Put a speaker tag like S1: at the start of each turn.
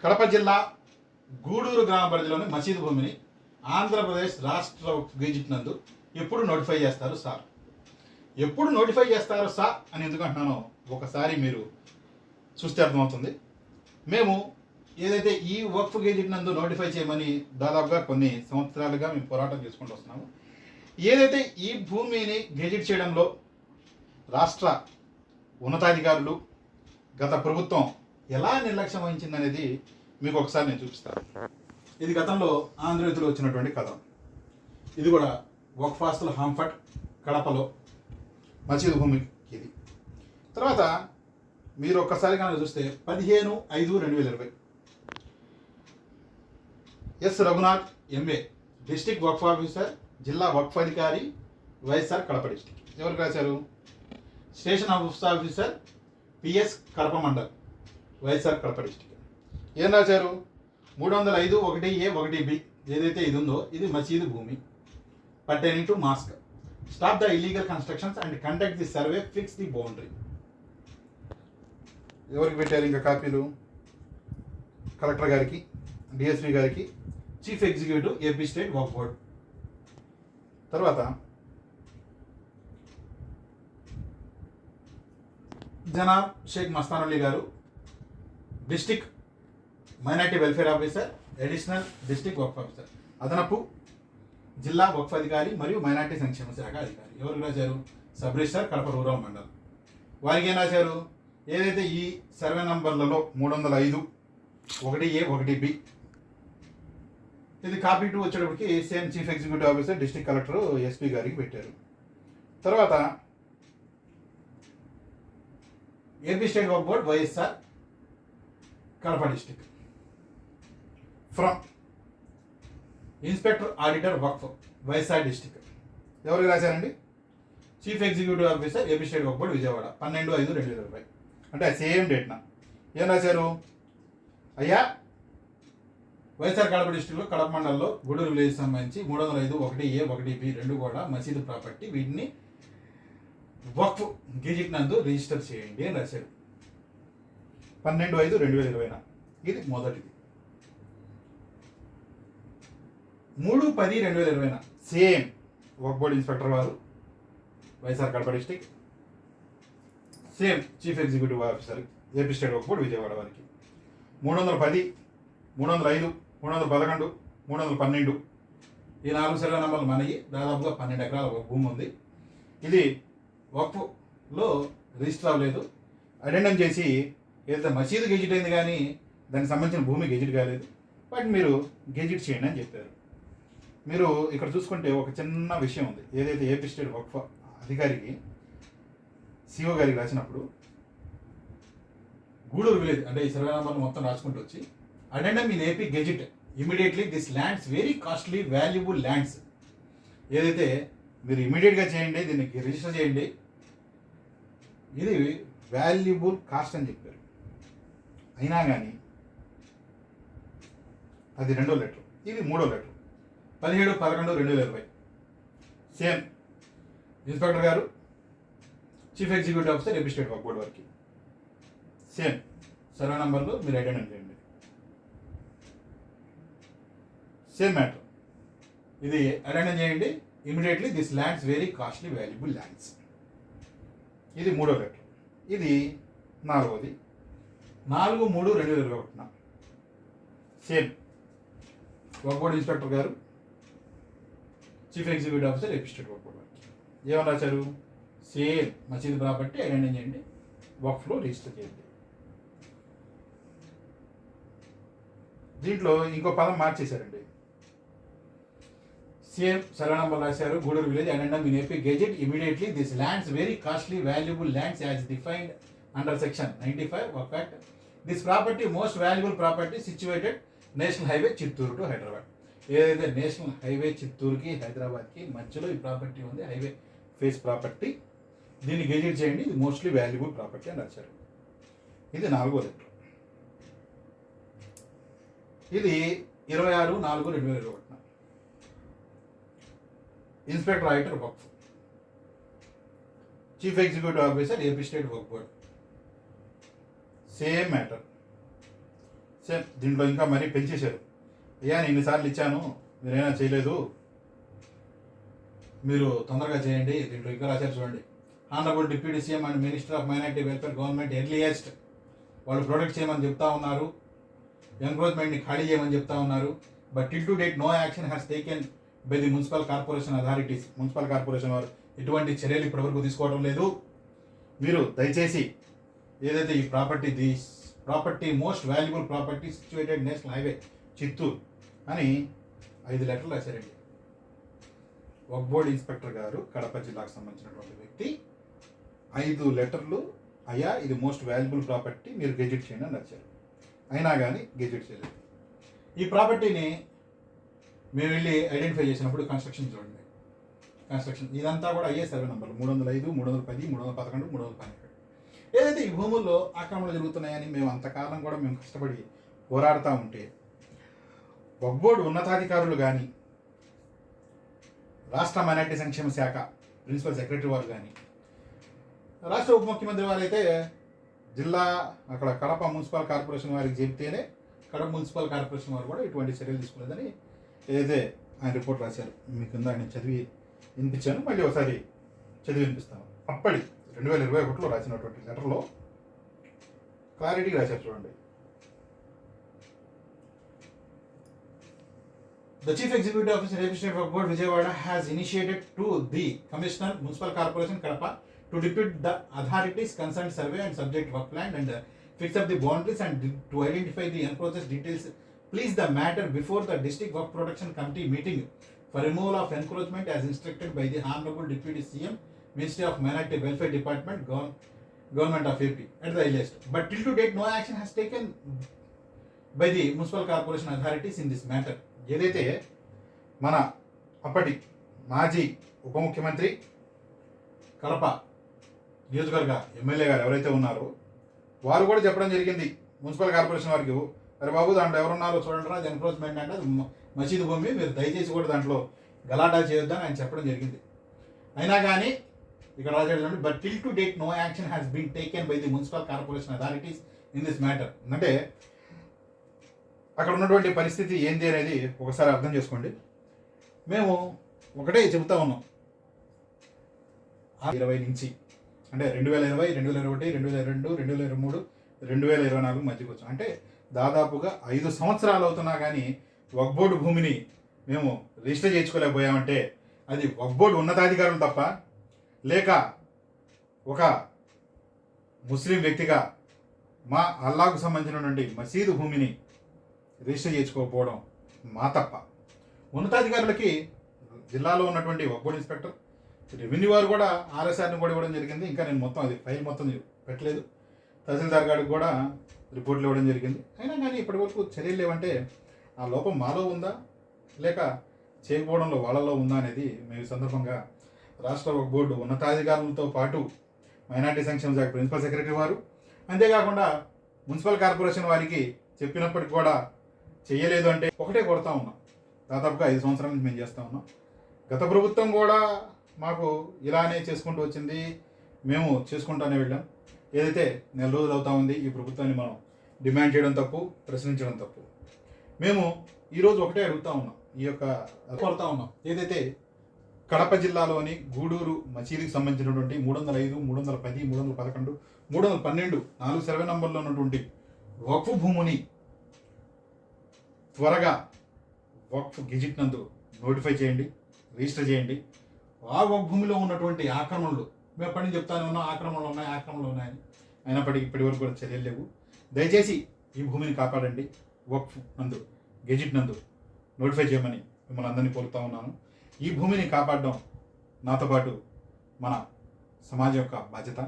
S1: కడప జిల్లా గూడూరు గ్రామ పరిధిలోని మసీదు భూమిని ఆంధ్రప్రదేశ్ రాష్ట్ర గెజిట్ నందు ఎప్పుడు నోటిఫై చేస్తారు సార్? ఎప్పుడు నోటిఫై చేస్తారు సార్ అని ఎందుకు అంటున్నానో ఒకసారి మీరు చూస్తే అర్థమవుతుంది. మేము ఏదైతే ఈ వక్ఫ్ గెజిట్ నందు నోటిఫై చేయమని దాదాపుగా కొన్ని సంవత్సరాలుగా మేము పోరాటం చేసుకుంటూ వస్తున్నాము. ఏదైతే ఈ భూమిని గెజిట్ చేయడంలో రాష్ట్ర ఉన్నతాధికారులు గత ప్రభుత్వం ఎలా నిర్లక్ష్యం వహించిందనేది మీకు ఒకసారి నేను చూపిస్తాను. ఇది గతంలో ఆంధ్రజ్యోతిలో వచ్చినటువంటి కథ. ఇది కూడా వక్ఫ్ ఆస్తుల హాంఫర్ట్ కడపలో మసీదు భూమికి ఇది. తర్వాత మీరు ఒక్కసారి కనుక చూస్తే 15/5/2020 ఎస్ రఘునాథ్ ఎంఏ డిస్ట్రిక్ట్ వక్ఫ్ ఆఫీసర్ జిల్లా వక్ఫ్ అధికారి వైఎస్ఆర్ కడప డిస్ట్రిక్ట్. ఎవరికి రాశారు? Station officer PS Kadapa mandal YSR Kadapa district. ఏం రాశారు? 305(1)(a)(1)(b) ఏదైతే ఇది ఉందో ఇది మసీదు భూమి pertaining to mask. Stop the illegal constructions and conduct the survey, fix the boundary. ఎవరికి పెట్టారు ఇంకా కాపీలు? కలెక్టర్ గారికి, డిఎస్పీ గారికి, chief executive AP state Waqf board. తర్వాత జనాబ్ షేక్ మస్తాన్ అలీ గారు district minority welfare officer, additional district Waqf officer, అదనపు జిల్లా వక్ఫ్ అధికారి మరియు మైనార్టీ సంక్షేమ శాఖ అధికారి. ఎవరికి రాశారు? సబ్ రిజిస్టర్ కడప రూరల్ మండలం. వారికి ఏం రాశారు? ఏదైతే ఈ సర్వే నంబర్లలో 305(1)(a)(1)(b) ఇది కాపీ 2 వచ్చేటప్పటికి same chief executive officer district collector SP గారికి పెట్టారు. తర్వాత AP state Waqf board YSR Kadapa district from inspector auditor Waqf YSR district. ఎవరికి రాశారండి? Chief executive officer AP state Waqf board Vijayawada 12/5/2020. అంటే సేమ్ డేట్న ఏం రాశారు? అయ్యా వైఎస్ఆర్ కడప డిస్ట్రిక్ట్లో కడప మండలంలో గూడూరు విలేజ్ సంబంధించి 305(1)(a)(1)(b) రెండు కూడా మసీదు ప్రాపర్టీ, వీటిని వక్ఫ్ గెజిట్ నందు రిజిస్టర్ చేయండి అని రాశారు 12/5/2020. ఇది మొదటిది. 3/10/2020 సేమ్ వక్ఫ్ బోర్డ్ ఇన్స్పెక్టర్ వారు YSR Kadapa district, same chief executive officer AP state Waqf board Vijayawada వారికి 310, 305, 311, 312 ఈ 4 సర్వే నంబర్లు మనకి దాదాపుగా 12 ఎకరాల భూమి ఉంది. ఇది వక్ఫ్లో రిజిస్టర్ అవ్వలేదు. అటెండం చేసి ఏదైతే మసీదు గెజిట్ అయింది కానీ దానికి సంబంధించిన భూమి గెజిట్ కాలేదు. వాటిని మీరు గెజిట్ చేయండి అని చెప్పారు. మీరు ఇక్కడ చూసుకుంటే ఒక చిన్న విషయం ఉంది. ఏదైతే ఏపీ స్టేట్ వక్ఫ్ అధికారికి సిఓ గారికి రాసినప్పుడు గూడూరు విలేజ్ అంటే ఈ సర్వే నంబర్లు మొత్తం రాసుకుంటూ వచ్చి addendum in AP gazette immediately this lands very costly valuable lands. ఏదైతే మీరు ఇమీడియట్గా చేయండి, దీనికి రిజిస్టర్ చేయండి, ఇది వాల్యుబుల్ కాస్ట్ అని చెప్పారు. అయినా కానీ అది 2వ లెటర్, ఇది 3వ letter 17/11/2020 same inspector garu chief executive officer AP state Waqf board వారికి సేమ్ సర్వే నంబర్లు మీరు అటెండ్ చేయండి. సేమ్ మ్యాటర్, ఇది అటెండ్ చేయండి immediately this lands very costly valuable lands. ఇది 3వ లెటర్. ఇది 4వది 4/3/2021 same Waqf board inspector garu chief executive officer AP state Waqf board వారికి ఏమని రాశారు? సేమ్ మసీదు ప్రాపర్టీ అటెండ్ చేయండి, వక్ఫ్లో రిజిస్టర్ చేయండి. దీంట్లో ఇంకో పదం మార్చేశారండి. సేమ్ సర్వే నంబర్ రాశారు Gudur village addendum in AP gazette immediately this lands very costly valuable lands as defined under section 95 Waqf act. This property most valuable property situated national highway Chittoor to Hyderabad. ఏదైతే national highway చిత్తూరుకి హైదరాబాద్కి మధ్యలో ఈ property ఉంది, highway face property, దీన్ని gazette చేయండి, ఇది mostly valuable property అని రాశారు. ఇది 4వ లెటర్. ఇది 26/4/2021 inspector auditor Waqf chief executive officer AP state Waqf board same matter same దీంట్లో ఇంకా మరీ పెంచేశారు. అయ్యా నేను ఇన్నిసార్లు ఇచ్చాను, మీరైనా చేయలేదు, మీరు తొందరగా చేయండి. దీంట్లో ఇంకా రాశారు చూడండి. Honourable deputy CM and minister of minority welfare government earliest వాళ్ళు ప్రొటెక్ట్ చేయమని చెప్తా ఉన్నారు, ఎంక్రోచ్మెంట్ని ఖాళీ చేయమని చెప్తా ఉన్నారు. But till to date no action has taken by the municipal corporation authorities. Municipal corporation వారు ఎటువంటి చర్యలు ఇప్పటివరకు తీసుకోవడం లేదు. మీరు దయచేసి ఏదైతే ఈ property most valuable property situated national highway Chittoor అని 5 లెటర్లు రాశారండి. వక్ఫ్ బోర్డ్ ఇన్స్పెక్టర్ గారు, కడప జిల్లాకు సంబంధించినటువంటి వ్యక్తి 5 లెటర్లు, అయ్యా ఇది మోస్ట్ వాల్యుబుల్ ప్రాపర్టీ, మీరు గెజెట్ చేయండి అని వచ్చారు. అయినా కానీ గెజెట్ చేయలేదు. ఈ ప్రాపర్టీని మేము వెళ్ళి ఐడెంటిఫై చేసినప్పుడు కన్స్ట్రక్షన్ చూడండి, కన్స్ట్రక్షన్ ఇదంతా కూడా అయ్యే సర్వే నంబర్లు 305, 310, 311, 312. ఏదైతే ఈ భూముల్లో ఆక్రమణలు జరుగుతున్నాయని మేము అంతకాలం కూడా మేము కష్టపడి పోరాడుతూ ఉంటే వక్ఫ్ బోర్డు ఉన్నతాధికారులు కానీ, రాష్ట్ర మైనార్టీ సంక్షేమ శాఖ ప్రిన్సిపల్ సెక్రటరీ వారు కానీ, రాష్ట్ర ఉప ముఖ్యమంత్రి వారైతే జిల్లా అక్కడ కడప మున్సిపల్ కార్పొరేషన్ వారికి చెబితేనే కడప మున్సిపల్ కార్పొరేషన్ వారు కూడా ఇటువంటి చర్యలు తీసుకోలేదని ఏదైతే ఆయన రిపోర్ట్ రాశారు. మీకు కింద ఆయన చదివి వినిపించాను, మళ్ళీ ఒకసారి చదివి వినిపిస్తాను. అప్పటి 2021లో రాసినటువంటి లెటర్లో క్లారిటీ రాశారు చూడండి. The Chief Executive Officer Representative of Board Vijayawada has initiated to the Commissioner Municipal Corporation Kadapa to depute the authorities concerned survey and subject work plan and fix up the boundaries and to identify the encroaches details. Please the matter before the District Work Protection Committee meeting for removal of encroachment as instructed by the Honorable Deputy CM, Ministry of Minority Welfare Department, Government of AP at the earliest. But till to date no action has taken by the Municipal Corporation authorities in this matter. ఏదైతే మన అప్పటి మాజీ ఉప ముఖ్యమంత్రి కడప నియోజకవర్గ MLA గారు ఎవరైతే ఉన్నారో వారు కూడా చెప్పడం జరిగింది మున్సిపల్ కార్పొరేషన్ వారికి, అరే బాబు దాంట్లో ఎవరున్నారో చూడండి, అది ఎన్క్రోచ్మెంట్ అంటే అది మసీదు భూమి, మీరు దయచేసి కూడా దాంట్లో గలాటా చేయొద్దని ఆయన చెప్పడం జరిగింది. అయినా కానీ ఇక్కడ రాజేది, but till to date no action has been taken by the municipal corporation authorities in this matter. అంటే అక్కడ ఉన్నటువంటి పరిస్థితి ఏంది అనేది ఒకసారి అర్థం చేసుకోండి. మేము ఒకటే చెబుతా ఉన్నాం, 2020 నుంచి అంటే 2020, 2021, 2022, 2023, 2024 మధ్యకి వచ్చాం. అంటే దాదాపుగా 5 సంవత్సరాలు అవుతున్నా కానీ వక్ఫ్ బోర్డు భూమిని మేము రిజిస్టర్ చేయించుకోలేకపోయామంటే అది వక్ఫ్ బోర్డు ఉన్నతాధికారులు తప్ప, లేక ఒక ముస్లిం వ్యక్తిగా మా అల్లాకు సంబంధించినటువంటి మసీదు భూమిని రిజిస్టర్ చేసుకోకపోవడం మా తప్ప. ఉన్నతాధికారులకి జిల్లాలో ఉన్నటువంటి వక్ఫ్ బోర్డు ఇన్స్పెక్టర్, రెవెన్యూ వారు కూడా ఆర్ఎస్ఆర్ని కూడా ఇవ్వడం జరిగింది. ఇంకా నేను మొత్తం అది ఫైల్ మొత్తం పెట్టలేదు. తహసీల్దార్ గారికి కూడా రిపోర్ట్లు ఇవ్వడం జరిగింది. అయినా కానీ ఇప్పటి వరకు చర్యలు లేవంటే ఆ లోపం మాలో ఉందా లేక చేయకపోవడంలో వాళ్ళలో ఉందా అనేది మేము ఈ సందర్భంగా రాష్ట్ర వక్ఫ్ బోర్డు ఉన్నతాధికారులతో పాటు మైనార్టీ సంక్షేమ శాఖ ప్రిన్సిపల్ సెక్రటరీ వారు, అంతేకాకుండా మున్సిపల్ కార్పొరేషన్ వారికి చెప్పినప్పటికి కూడా చేయలేదు అంటే ఒకటే కొడతా ఉన్నాం. దాదాపుగా 5 సంవత్సరాల నుంచి మేము చేస్తూ ఉన్నాం. గత ప్రభుత్వం కూడా మాకు ఇలానే చేసుకుంటూ వచ్చింది, మేము చేసుకుంటూనే వెళ్ళాం. ఏదైతే నెల రోజులు అవుతా ఉంది ఈ ప్రభుత్వాన్ని మనం డిమాండ్ చేయడం తప్పు, ప్రశ్నించడం తప్పు. మేము ఈరోజు ఒకటే అడుగుతా ఉన్నాం, ఈ యొక్క కొడతా ఉన్నాం. ఏదైతే కడప జిల్లాలోని గూడూరు మసీదుకి సంబంధించినటువంటి 305, 310, 311, 312 4 సర్వే నంబర్లో ఉన్నటువంటి వక్ఫ్ భూమిని త్వరగా వక్ఫ్ గెజిట్ నందు నోటిఫై చేయండి, రిజిస్టర్ చేయండి. ఆ వక్ఫ్ భూమిలో ఉన్నటువంటి ఆక్రమణలు మేము ఎప్పటి నుంచి చెప్తానే ఉన్నాం, ఆక్రమణలు ఉన్నాయని. అయినప్పటికీ ఇప్పటి వరకు కూడా చర్యలు లేవు. దయచేసి ఈ భూమిని కాపాడండి, వక్ఫ్ నందు గెజిట్ నందు నోటిఫై చేయమని మిమ్మల్ని అందరినీ కోరుతా ఉన్నాను. ఈ భూమిని కాపాడడం నాతో పాటు మన సమాజం యొక్క బాధ్యత.